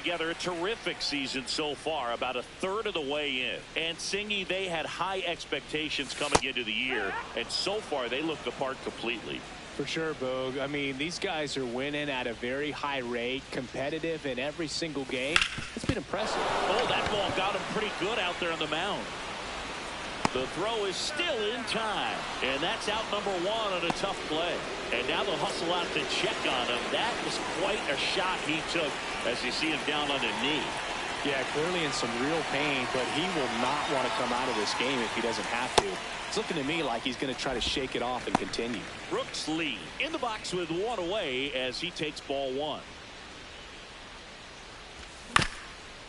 together a terrific season so far, about a third of the way in. And Singy, they had high expectations coming into the year, and so far they look the part completely. For sure, Boog. I mean, these guys are winning at a very high rate, competitive in every single game. It's been impressive. Oh, that ball got him pretty good out there on the mound. The throw is still in time, and that's out number one on a tough play. And now they'll hustle out to check on him. That was quite a shot he took as you see him down on a knee. Yeah, clearly in some real pain, but he will not want to come out of this game if he doesn't have to. It's looking to me like he's going to try to shake it off and continue. Brooks Lee in the box with one away as he takes ball one.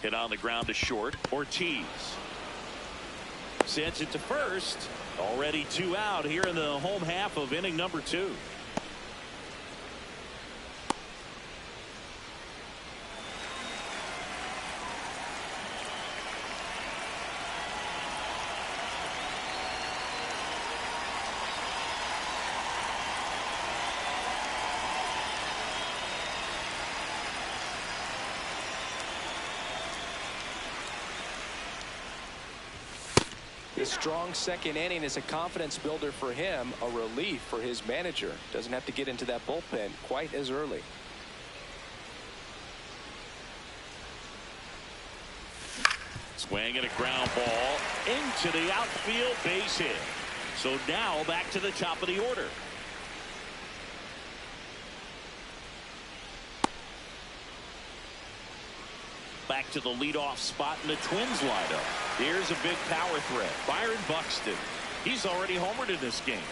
Hit on the ground to short. Ortiz sends it to first. Already two out here in the home half of inning number two. This strong second inning is a confidence builder for him, a relief for his manager. Doesn't have to get into that bullpen quite as early. Swing and a ground ball into the outfield, base hit. So now back to the top of the order. Back to the leadoff spot in the Twins lineup. Here's a big power threat. Byron Buxton. He's already homered in this game.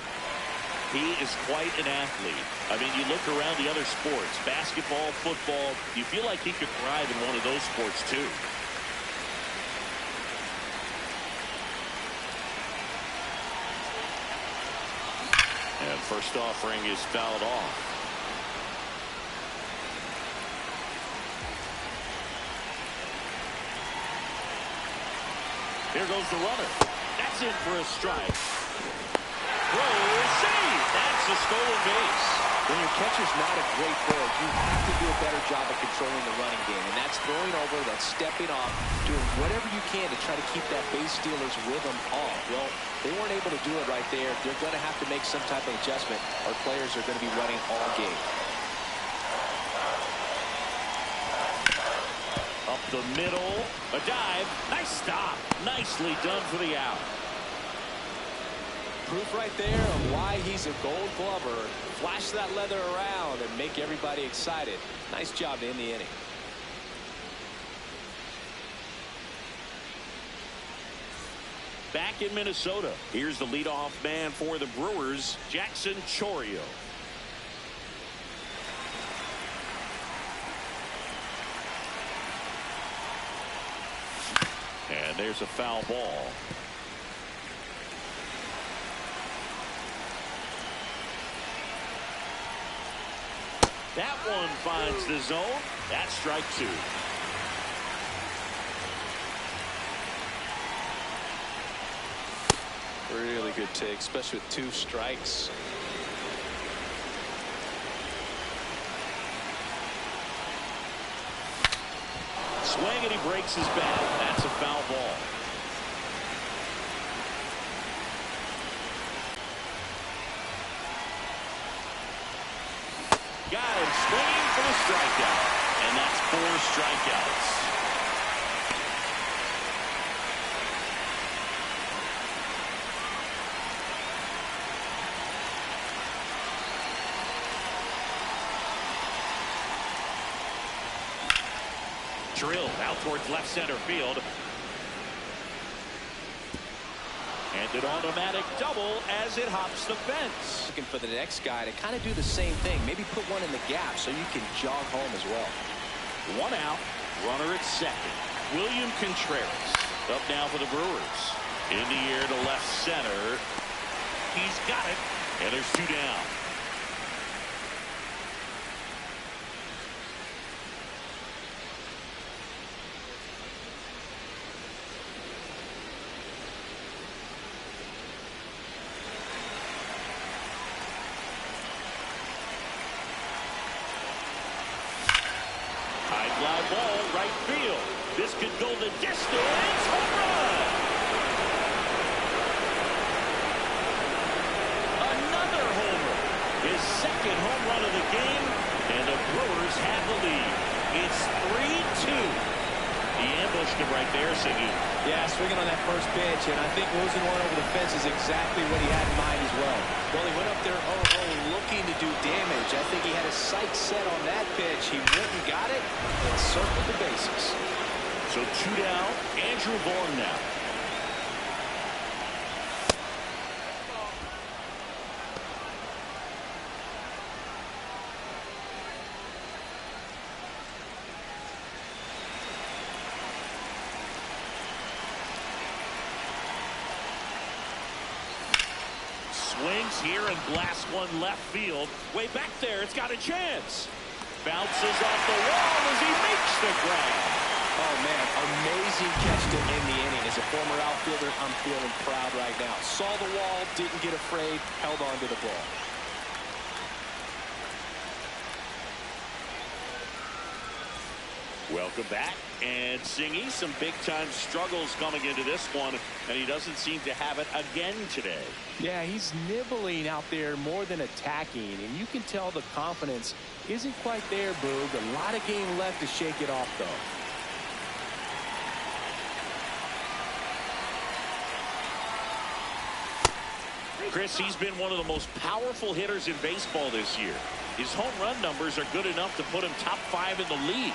He is quite an athlete. I mean, you look around the other sports, basketball, football, you feel like he could thrive in one of those sports too. And first offering is fouled off. Here goes the runner. That's in for a strike. Throw save. That's a stolen base. When your catcher's not a great thrower, you have to do a better job of controlling the running game. And that's throwing over, that's stepping off, doing whatever you can to try to keep that base stealer's rhythm off. Well, they weren't able to do it right there. They're going to have to make some type of adjustment. Our players are going to be running all game. Up the middle, a dive, nice stop, nicely done for the out. Proof right there of why he's a Gold Glover. Flash that leather around and make everybody excited. Nice job to end the inning. Back in Minnesota, here's the leadoff man for the Brewers, Jackson Chourio. And there's a foul ball. That one finds the zone. That's strike two. Really good take, especially with two strikes. Swing and he breaks his bat. That's a foul ball. Got him swinging for the strikeout. And that's 4 strikeouts. Drilled out towards left center field. And an automatic double as it hops the fence. Looking for the next guy to kind of do the same thing. Maybe put one in the gap so you can jog home as well. 1 out. Runner at second. William Contreras up now for the Brewers. In the air to left center. He's got it. And there's 2 down. High fly ball right This could go the distance. Home run. Another homer. His second home run of the game, and the Brewers have the lead. It's 3-2. He ambushed him right there, Siggy. Yeah, swinging on that first pitch, and I think losing one over the fence is exactly what he had in mind as well. Well, he went up there looking to do damage. I think he had his sights set on that pitch. He went and got it and circled the bases. So 2 down. Andrew Vaughn now. Swings here and blasts one left field. Way back there, it's got a chance. Bounces off the wall as he makes the grab. Oh, man, amazing catch to end the inning. As a former outfielder, I'm feeling proud right now. Saw the wall, didn't get afraid, held on to the ball. Welcome back. And Singy, some big-time struggles coming into this one, and he doesn't seem to have it again today. Yeah, he's nibbling out there more than attacking, and you can tell the confidence isn't quite there, Boog. A lot of game left to shake it off, though. Chris, he's been one of the most powerful hitters in baseball this year. His home run numbers are good enough to put him top 5 in the league.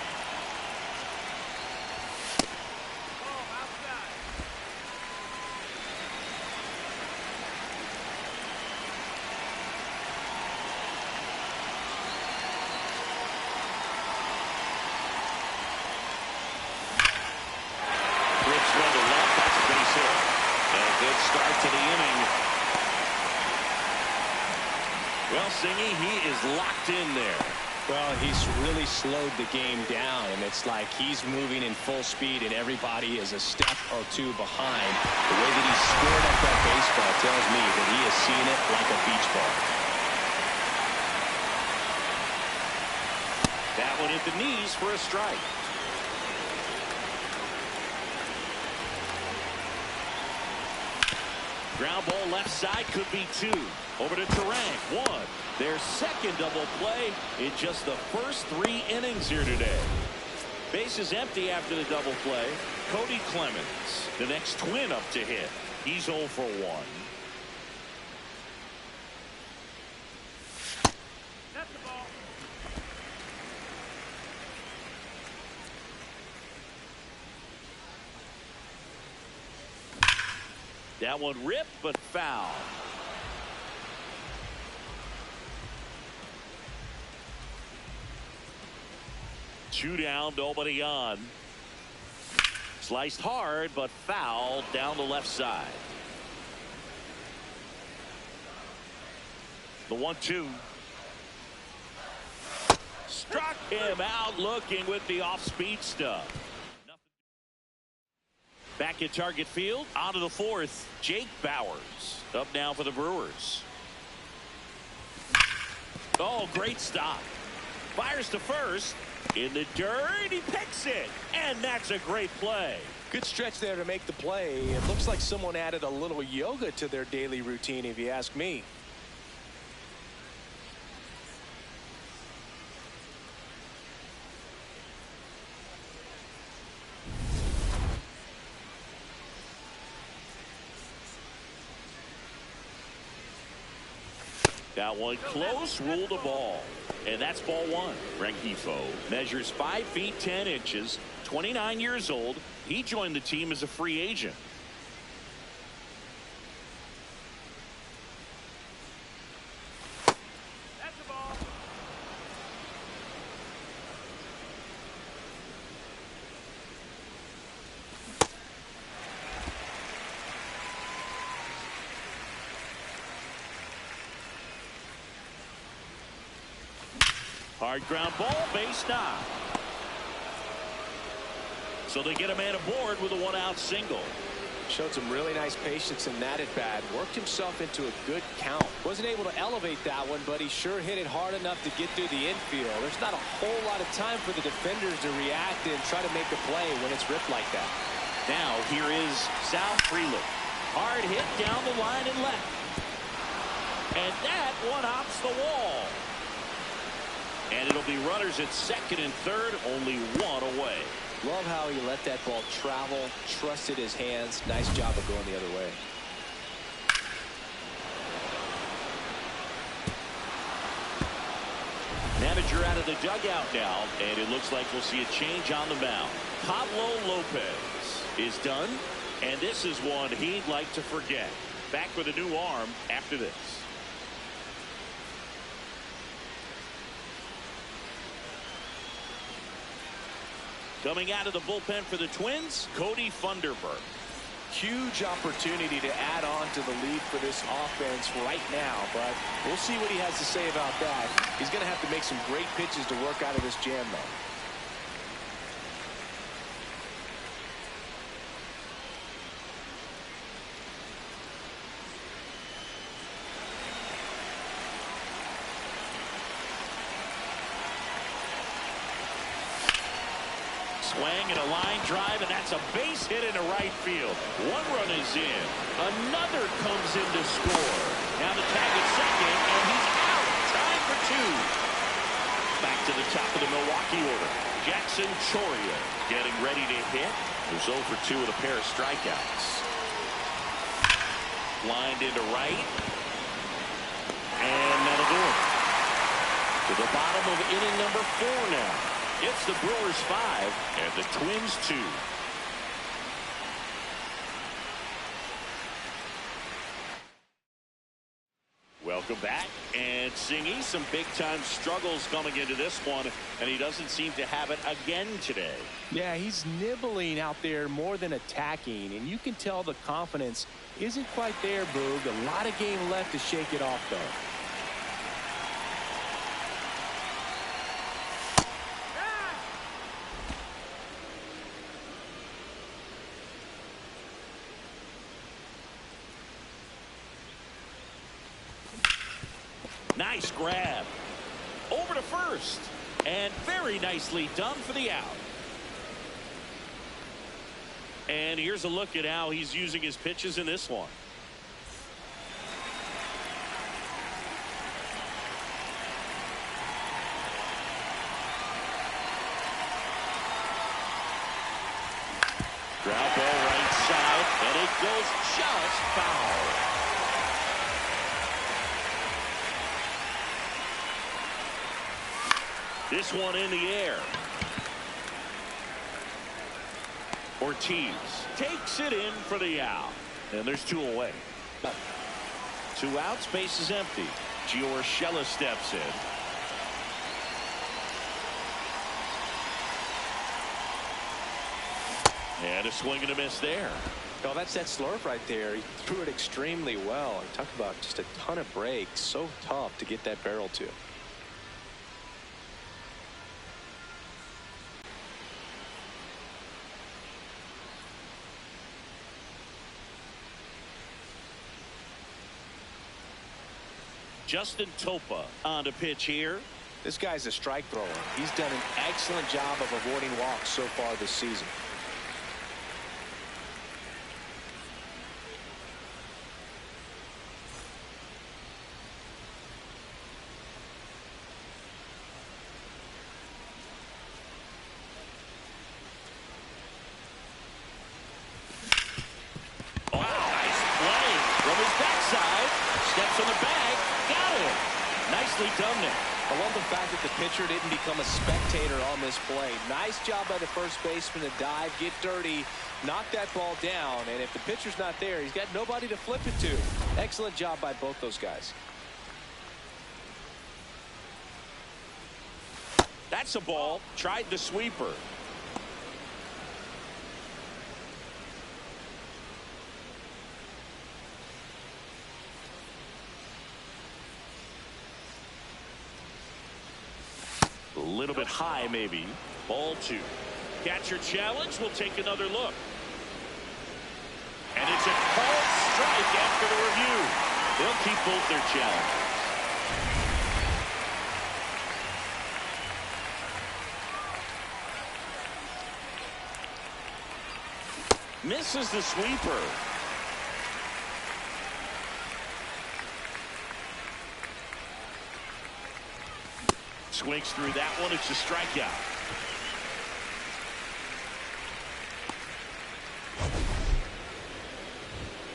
Well, Singy, he is locked in there. Well, he's really slowed the game down, and it's like he's moving in full speed, and everybody is a step or two behind. The way that he squared up that baseball tells me that he has seen it like a beach ball. That one hit the knees for a strike. Ground ball left side, could be 2. Over to Tarang, 1. Their second double play in just the first 3 innings here today. Bases empty after the double play. Cody Clemens, the next twin up to hit. He's 0 for 1. That's the ball. That one ripped, but foul. Two down, nobody on. Sliced hard, but fouled down the left side. The 1-2. Struck him out looking with the off-speed stuff. Back at Target Field, on to the 4th. Jake Bauers up now for the Brewers. Oh, great stop. Fires to first. In the dirt, he picks it. And that's a great play. Good stretch there to make the play. It looks like someone added a little yoga to their daily routine, if you ask me. That one close, ruled a ball. And that's ball 1. Rengifo measures 5 feet 10 inches, 29 years old. He joined the team as a free agent. That's the ball. Hard ground ball, base knock. So they get a man aboard with a 1-out single. Showed some really nice patience in that at bat. Worked himself into a good count. Wasn't able to elevate that one, but he sure hit it hard enough to get through the infield. There's not a whole lot of time for the defenders to react and try to make a play when it's ripped like that. Now here is Sal Frelick. Hard hit down the line and left. And that one hops the wall. And it'll be runners at second and third, only one away. Love how he let that ball travel, trusted his hands. Nice job of going the other way. Manager out of the dugout now, and it looks like we'll see a change on the mound. Pablo Lopez is done, and this is one he'd like to forget. Back with a new arm after this. Coming out of the bullpen for the Twins, Cody Funderburk. Huge opportunity to add on to the lead for this offense right now, but we'll see what he has to say about that. He's going to have to make some great pitches to work out of this jam, though. Swing and a line drive, and that's a base hit into right field. One run is in. Another comes in to score. Now the tag at second, and he's out. Time for two. Back to the top of the Milwaukee order. Jackson Chourio getting ready to hit. He's 0 for 2 with a pair of strikeouts. Lined into right. And that'll do it. To the bottom of inning number 4 now. It's the Brewers 5 and the Twins 2. Welcome back. And Singy, some big-time struggles coming into this one, and he doesn't seem to have it again today. Yeah, he's nibbling out there more than attacking, and you can tell the confidence isn't quite there, Boog. A lot of game left to shake it off, though. Nice grab. Over to first. And very nicely done for the out. And here's a look at how he's using his pitches in this one. Ground ball right side, and it goes just foul. This one in the air. Ortiz takes it in for the out. And there's 2 away. 2 outs, base is empty. Gio Urshela steps in. And a swing and a miss there. Oh, that's that slurve right there. He threw it extremely well. Talk about just a ton of breaks. So tough to get that barrel to. Justin Topa on to pitch here. This guy's a strike thrower. He's done an excellent job of avoiding walks so far this season. Oh, nice play from his backside. Steps on the bag. Got it. Nicely done there. I love the fact that the pitcher didn't become a spectator on this play. Nice job by the first baseman to dive, get dirty, knock that ball down. And if the pitcher's not there, he's got nobody to flip it to. Excellent job by both those guys. That's a ball. Tried the sweeper. A little bit high, maybe. Ball 2. Catcher challenge. We'll take another look. And it's a called strike after the review. They'll keep both their challenges. Misses the sweeper. Swings through that one. It's a strikeout.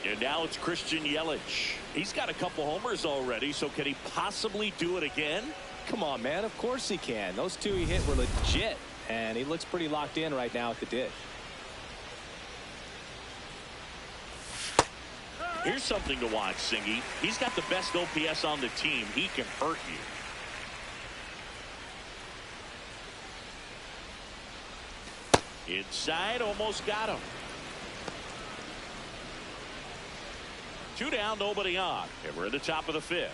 And now it's Christian Yelich. He's got a couple homers already, so can he possibly do it again? Come on, man. Of course he can. Those two he hit were legit, and he looks pretty locked in right now at the dish. Here's something to watch, Singy. He's got the best OPS on the team. He can hurt you. Inside, almost got him. 2 down, nobody on. And we're at the top of the 5th.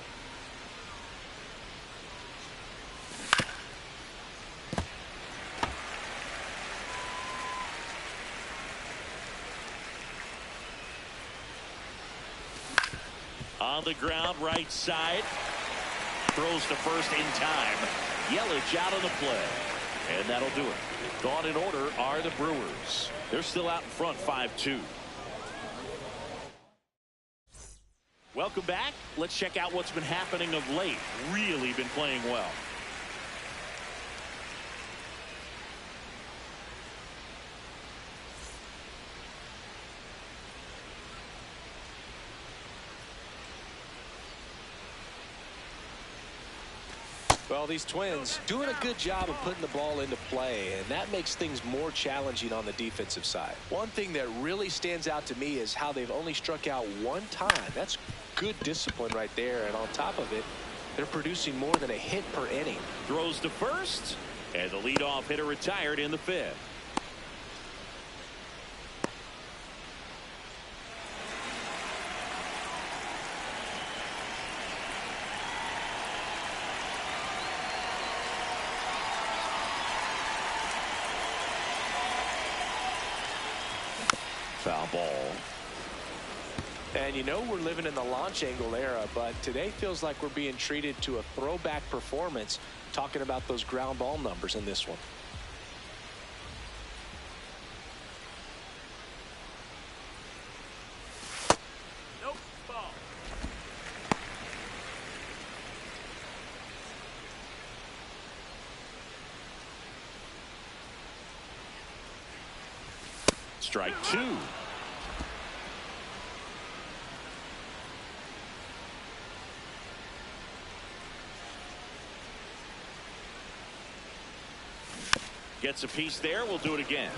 On the ground, right side. Throws to first in time. Yelich out of the play. And that'll do it. Gone in order are the Brewers. They're still out in front 5-2. Welcome back. Let's check out what's been happening of late. Really been playing well. Well, these Twins doing a good job of putting the ball into play, and that makes things more challenging on the defensive side. One thing that really stands out to me is how they've only struck out 1 time. That's good discipline right there, and on top of it, they're producing more than a hit per inning. Throws to first, and the leadoff hitter retired in the 5th. Foul ball. And you know we're living in the launch angle era, but today feels like we're being treated to a throwback performance, talking about those ground ball numbers in this one. Nope. Ball. Strike 2. Gets a piece there. We'll do it again.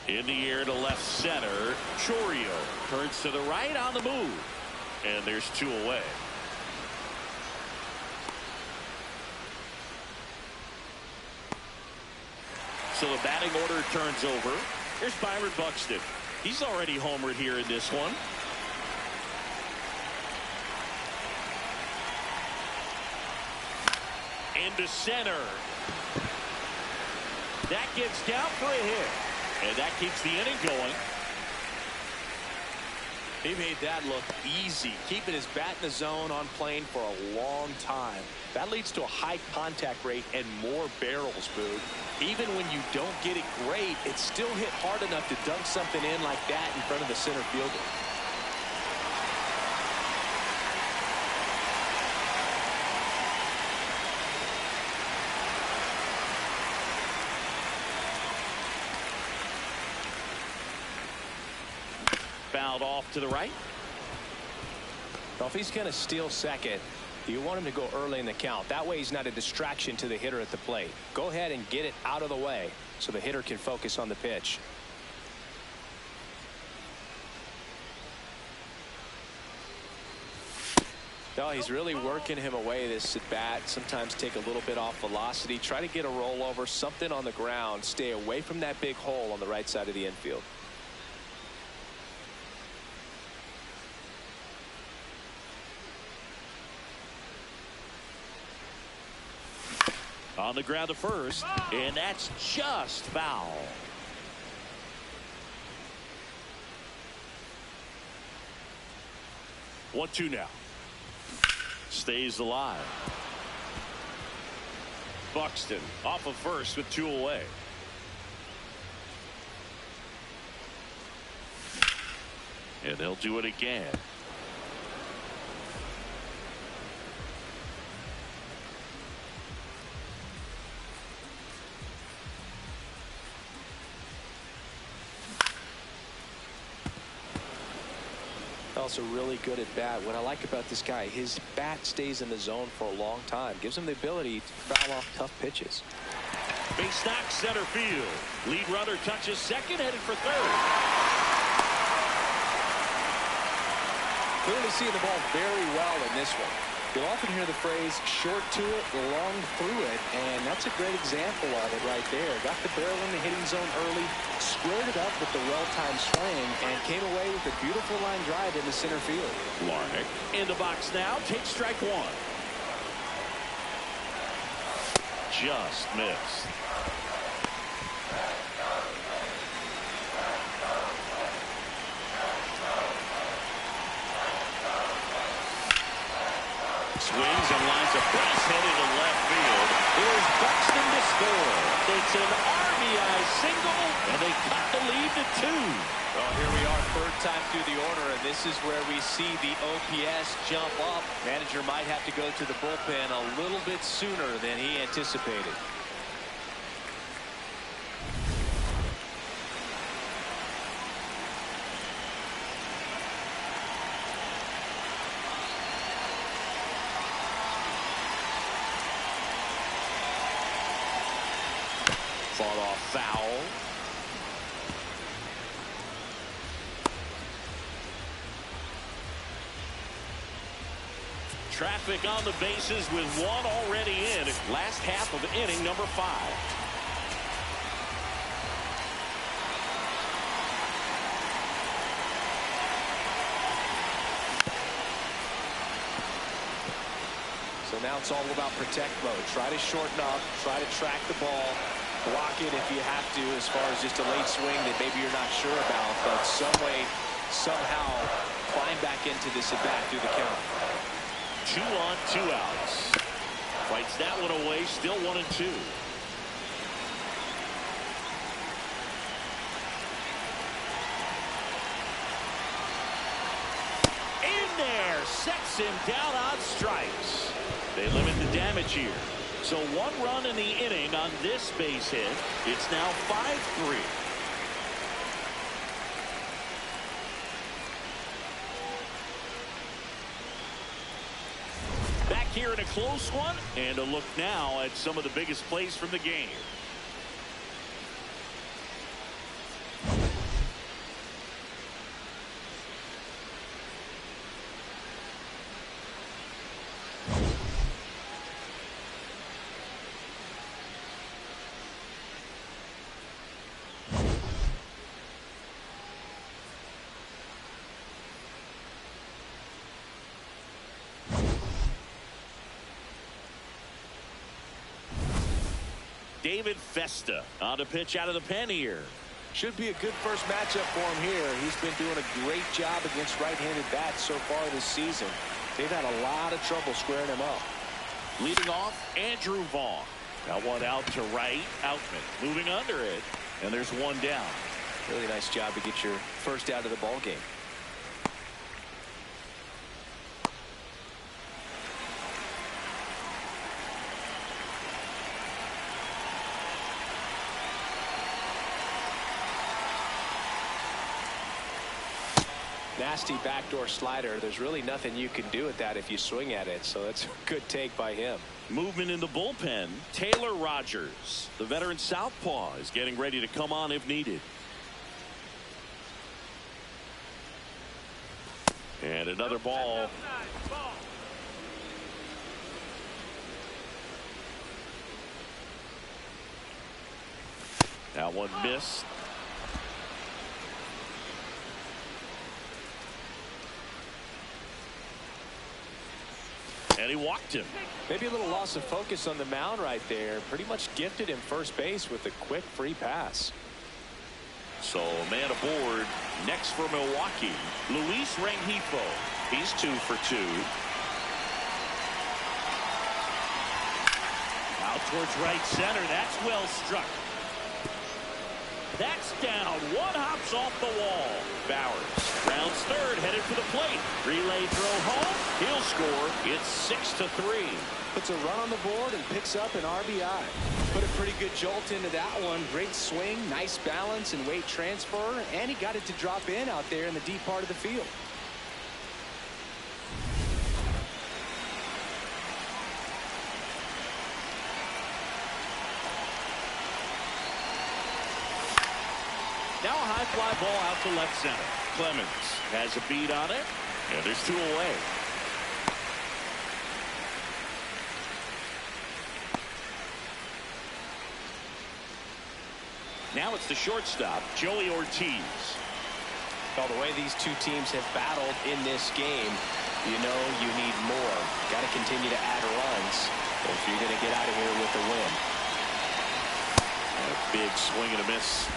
In the air to left center. Chourio turns to the right on the move. And there's 2 away. So the batting order turns over. Here's Byron Buxton. He's already homered here in this one. Into center. That gets down for a hit. And that keeps the inning going. He made that look easy, keeping his bat in the zone on plane for a long time. That leads to a high contact rate and more barrels, Boog. Even when you don't get it great, it's still hit hard enough to dunk something in like that in front of the center fielder. Fouled off to the right. Well, if he's going to steal second, you want him to go early in the count. That way he's not a distraction to the hitter at the plate. Go ahead and get it out of the way so the hitter can focus on the pitch. No, he's really working him away this at bat. Sometimes take a little bit off velocity. Try to get a rollover, something on the ground. Stay away from that big hole on the right side of the infield. On the ground to first, and that's just foul. 1-2 now. Stays alive. Buxton off of first with 2 away. And they'll do it again. Also really good at bat. What I like about this guy, his bat stays in the zone for a long time. Gives him the ability to foul off tough pitches. Base knock center field. Lead runner touches second, headed for third. Clearly seeing the ball very well in this one. You'll often hear the phrase short to it, long through it, and that's a great example of it right there. Got the barrel in the hitting zone early, squared it up with the well-timed swing, and came away with a beautiful line drive into center field. Larnick in the box now, takes strike 1. Just missed. Swings and lines a base hit into left field. Here's Buxton to score. It's an RBI single, and they cut the lead to 2. Well, here we are, third time through the order, and this is where we see the OPS jump up. Manager might have to go to the bullpen a little bit sooner than he anticipated. Fought off foul. Traffic on the bases with 1 already in. Last half of inning number 5. So now it's all about protect mode. Try to shorten up, try to track the ball, block it if you have to, as far as just a late swing that maybe you're not sure about, but some way, somehow climb back into this at bat through the count. 2 on, 2 outs. Fights that one away, still 1-2. In there, sets him down on strikes. They limit the damage here. So 1 run in the inning on this base hit. It's now 5-3. Back here in a close one, and a look now at some of the biggest plays from the game. David Festa on to pitch out of the pen here. Should be a good first matchup for him here. He's been doing a great job against right-handed bats so far this season. They've had a lot of trouble squaring him up. Leading off, Andrew Vaughn. Got one out to right. Outman moving under it, and there's 1 down. Really nice job to get your first out of the ball game. Nasty backdoor slider. There's really nothing you can do with that if you swing at it, so that's a good take by him. Movement in the bullpen. Taylor Rogers, the veteran southpaw, is getting ready to come on if needed. And another ball. That one missed. And he walked him. Maybe a little loss of focus on the mound right there. Pretty much gifted him first base with a quick free pass. So man aboard next for Milwaukee, Luis Rengifo. He's 2 for 2. Out towards right center. That's well struck. That's down. One hops off the wall. Bowers rounds third, headed for the plate. Relay throw home. He'll score. It's 6-3. Puts a run on the board and picks up an RBI. Put a pretty good jolt into that one. Great swing, nice balance and weight transfer, and he got it to drop in out there in the deep part of the field. Now a high fly ball out to left center. Clemens has a beat on it, and there's 2 away. Now it's the shortstop, Joey Ortiz. Well, the way these two teams have battled in this game, you know you need more. Got to continue to add runs if you're going to get out of here with a win. And a big swing and a miss.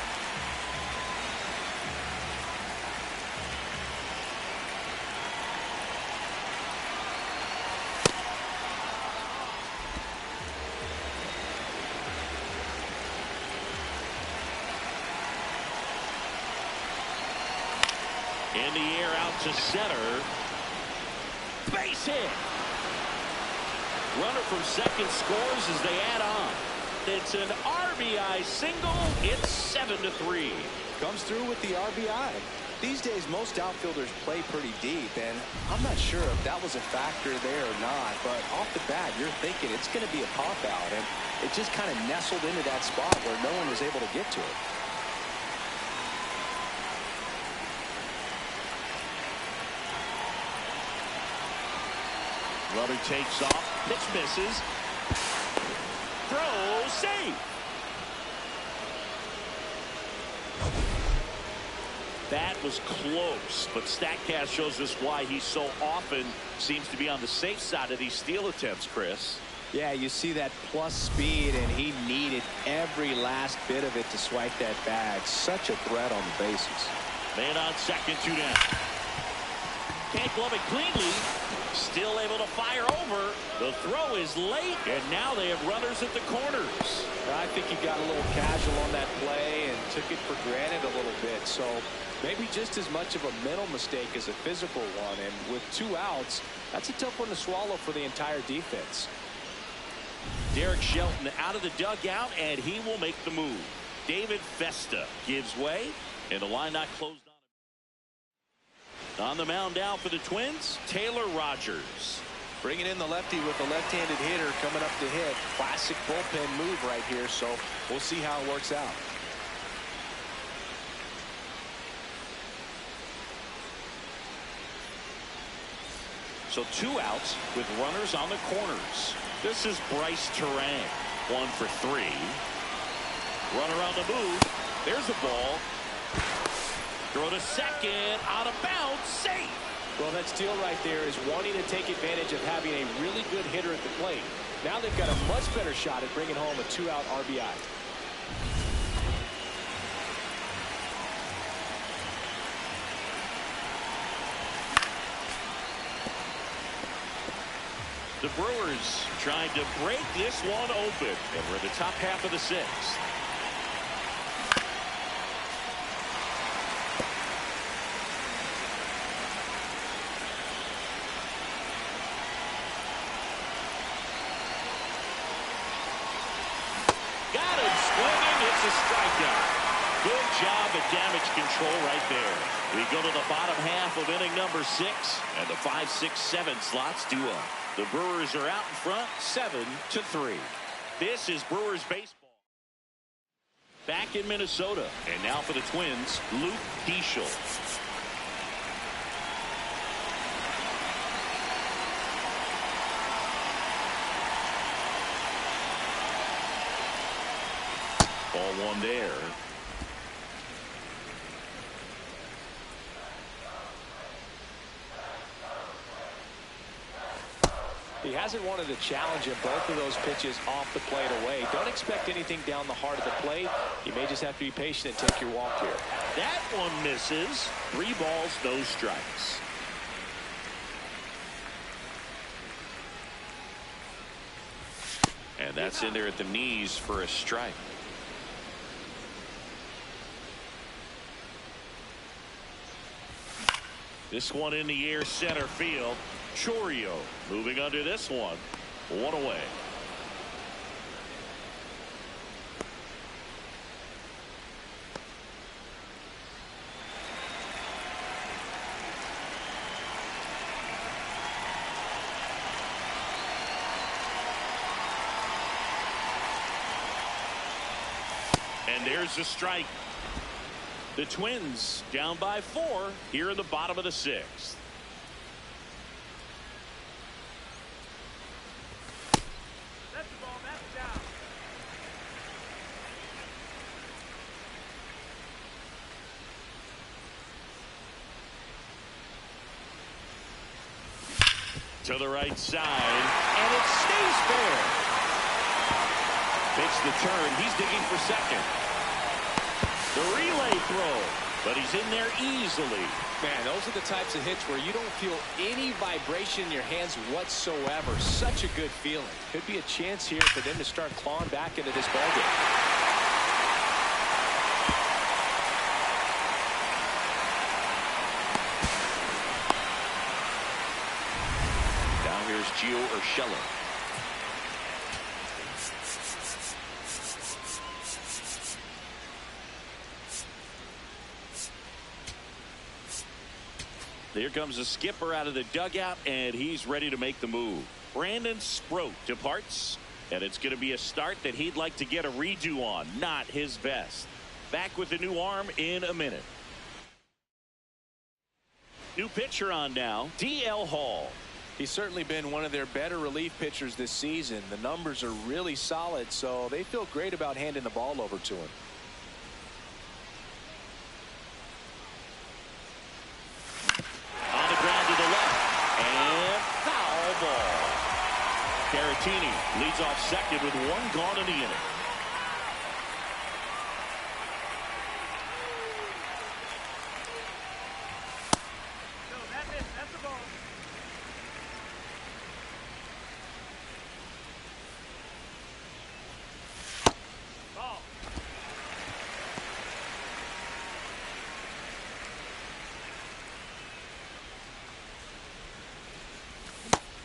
In the air out to center. Base hit. Runner from second scores as they add on. It's an RBI single. It's 7-3. Comes through with the RBI. These days, most outfielders play pretty deep, and I'm not sure if that was a factor there or not, but off the bat, you're thinking it's going to be a pop-out, and it just kind of nestled into that spot where no one was able to get to it. Runner takes off. Pitch misses. Throw safe. That was close, but StatCast shows us why he so often seems to be on the safe side of these steal attempts, Chris. Yeah, you see that plus speed, and he needed every last bit of it to swipe that bag. Such a threat on the bases. Man on second, 2 down. Can't glove it cleanly. Still able to fire over. The throw is late, and now they have runners at the corners. I think he got a little casual on that play and took it for granted a little bit. So maybe just as much of a mental mistake as a physical one. And with 2 outs, that's a tough one to swallow for the entire defense. Derek Shelton out of the dugout, and he will make the move. David Festa gives way, and the line not closed on. On the mound now for the Twins, Taylor Rogers. Bringing in the lefty with a left-handed hitter coming up to hit. Classic bullpen move right here, so we'll see how it works out. So 2 outs with runners on the corners. This is Bryce Terang, 1 for 3. Runner on the move. There's a ball. Throw to second, out of bounds, safe. Well, that steal right there is wanting to take advantage of having a really good hitter at the plate. Now they've got a much better shot at bringing home a 2-out RBI. The Brewers trying to break this one open, and we're in the top half of the 6th. Good job at damage control right there. We go to the bottom half of inning number 6, and the 5, 6, 7 slots do up. The Brewers are out in front, 7-3. This is Brewers baseball. Back in Minnesota, and now for the Twins, Luke Keeschel. Ball 1 there. He hasn't wanted a challenge in both of those pitches off the plate away. Don't expect anything down the heart of the plate. You may just have to be patient and take your walk here. That one misses. 3 balls, no strikes. And that's in there at the knees for a strike. This one in the air, center field. Chorio moving under this one. 1 away. And there's the strike. The Twins down by 4 here in the bottom of the 6th. That's the ball. That's down. To the right side, and it stays fair. Makes the turn. He's digging for second. The relay throw, but he's in there easily. Man, those are the types of hits where you don't feel any vibration in your hands whatsoever. Such a good feeling. Could be a chance here for them to start clawing back into this ballgame. Now here's Gio Urshela. Here comes the skipper out of the dugout, and he's ready to make the move. Brandon Sproat departs, and it's going to be a start that he'd like to get a redo on. Not his best. Back with the new arm in a minute. New pitcher on now, D.L. Hall. He's certainly been one of their better relief pitchers this season. The numbers are really solid, so they feel great about handing the ball over to him. On the ground to the left, and foul ball. Caratini leads off second with 1 gone in the inning. No, that missed. That's the ball. Ball.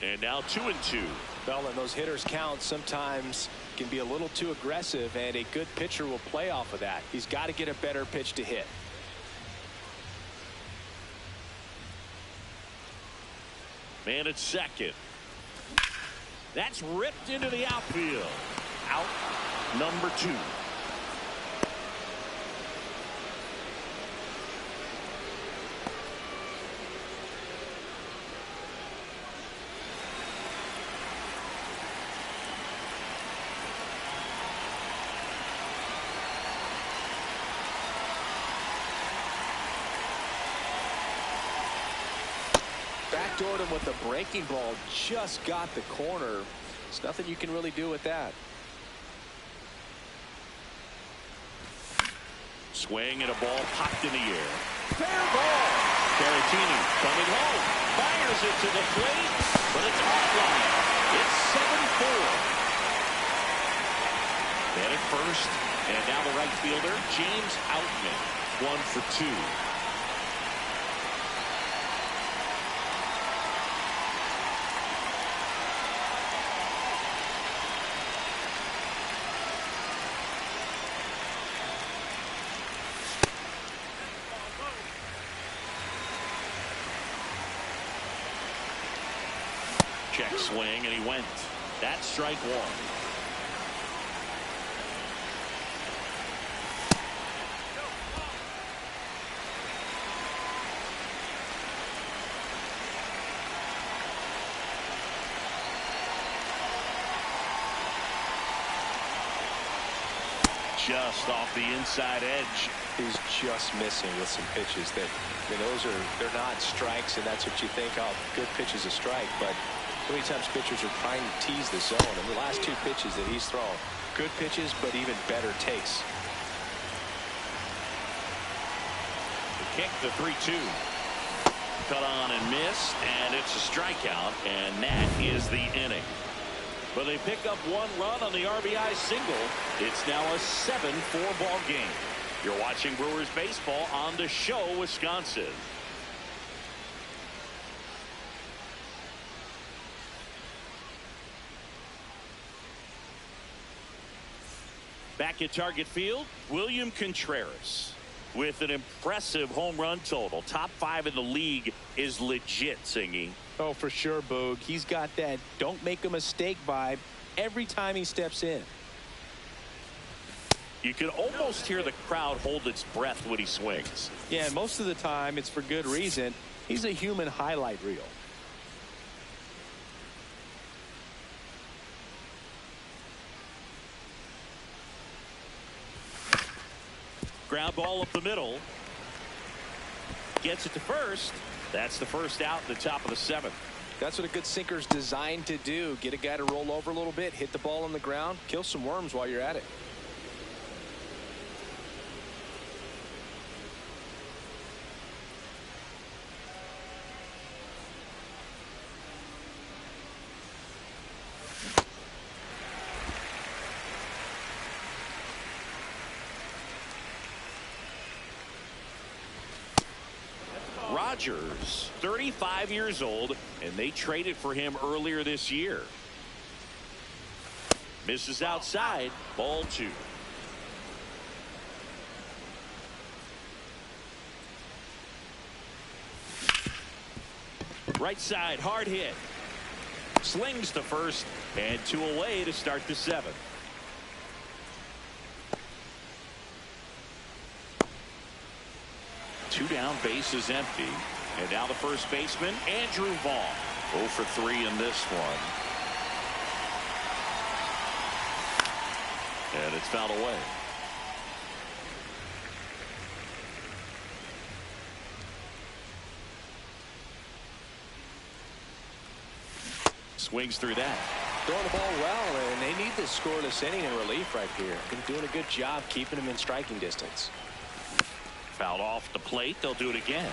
And now 2-2. Well, and those hitters count sometimes can be a little too aggressive, and a good pitcher will play off of that. He's got to get a better pitch to hit. Man at second. That's ripped into the outfield. Out number 2. Backdoored him with the breaking ball. Just got the corner. There's nothing you can really do with that. Swing and a ball popped in the air. Fair ball. Caratini coming home. Fires it to the plate, but it's offline. It's 7-4. Man at first, and now the right fielder, James Outman, 1 for 2. Check swing, and he went. That's strike 1. Just off the inside edge. He's just missing with some pitches that, they're not strikes, and that's what you think of. Good pitch is a strike, but How many times pitchers are trying to tease the zone, and the last two pitches that he's thrown, good pitches, but even better takes. The kick, the 3-2. Cut on and missed, and it's a strikeout, and that is the inning. But they pick up one run on the RBI single. It's now a 7-4 ball game. You're watching Brewers baseball on The Show, Wisconsin. Back at Target Field, William Contreras with an impressive home run total. Top 5 in the league is legit, Singy. Oh, for sure, Boog. He's got that don't make a mistake vibe every time he steps in. You can almost hear the crowd hold its breath when he swings. Yeah, and most of the time it's for good reason. He's a human highlight reel. Ground ball up the middle. Gets it to first. That's the first out in the top of the 7th. That's what a good sinker's designed to do. Get a guy to roll over a little bit, hit the ball on the ground, kill some worms while you're at it. Rogers, 35 years old, and they traded for him earlier this year. Misses outside, ball 2. Right side, hard hit. Slings to first, and 2 away to start the 7th. Two down, base is empty. And now the first baseman, Andrew Vaughn. 0 for 3 in this one. And it's fouled away. Swings through that. Throwing the ball well, and they need this scoreless inning in relief right here. Been doing a good job keeping him in striking distance. Fouled off the plate. They'll do it again.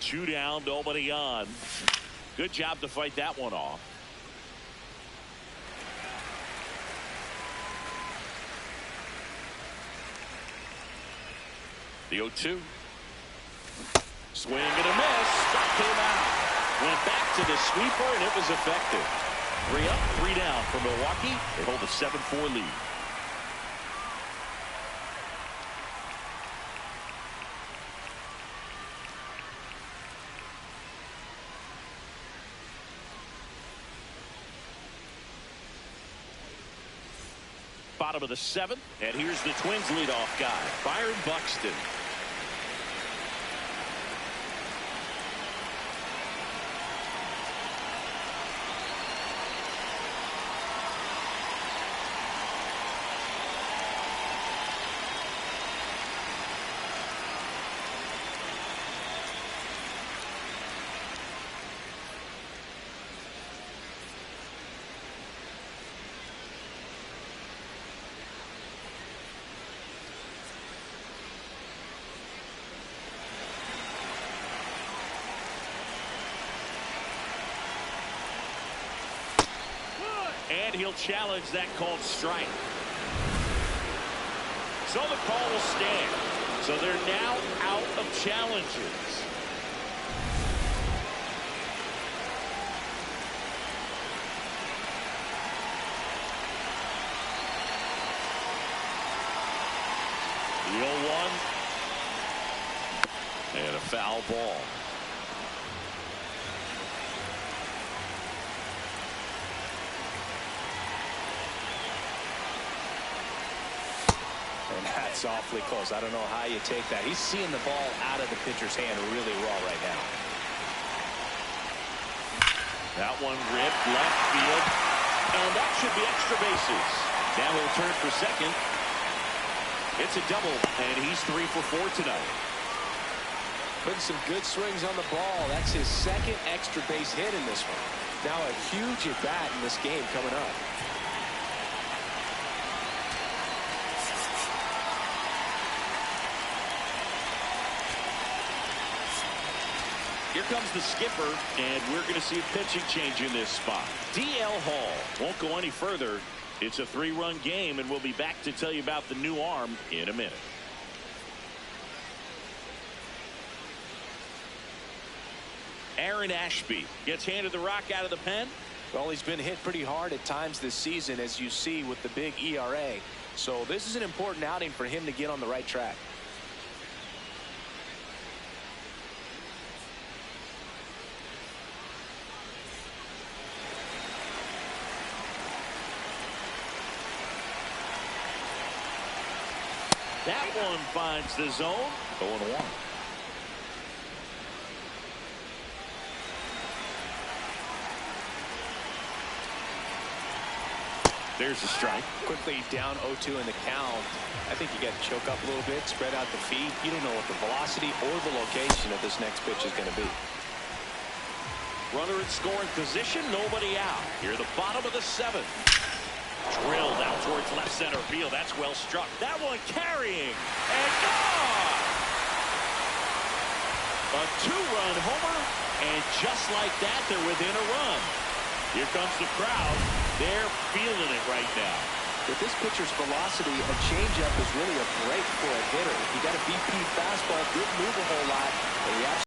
Two down, nobody on. Good job to fight that one off. The 0-2. Swing and a miss. Struck him out. Went back to the sweeper, and it was effective. 3 up, 3 down for Milwaukee. They hold a 7-4 lead. Bottom of the 7th, and here's the Twins leadoff guy, Byron Buxton. And he'll challenge that called strike. So the call will stand. So they're now out of challenges. The 0-1. And a foul ball. And that's awfully close. I don't know how you take that. He's seeing the ball out of the pitcher's hand really well right now. That one ripped left field. And that should be extra bases. Now he'll turn for second. It's a double, and he's 3 for 4 tonight. Putting some good swings on the ball. That's his second extra base hit in this one. Now a huge at bat in this game coming up. Here comes the skipper, and we're going to see a pitching change in this spot. D.L. Hall won't go any further. It's a 3-run game, and we'll be back to tell you about the new arm in a minute. Aaron Ashby gets handed the rock out of the pen. Well, he's been hit pretty hard at times this season, as you see with the big ERA. So this is an important outing for him to get on the right track. That one finds the zone. 0-1. There's a strike. Quickly down 0-2 in the count. I think you got to choke up a little bit, spread out the feet. You don't know what the velocity or the location of this next pitch is going to be. Runner in scoring position, nobody out. Here the bottom of the 7th. Drilled out towards left center field. That's well struck. That one carrying and gone. A 2-run homer, and just like that, they're within a run. Here comes the crowd. They're feeling it right now. With this pitcher's velocity, a changeup is really a break for a hitter. He got a BP fastball, didn't move a whole lot, but he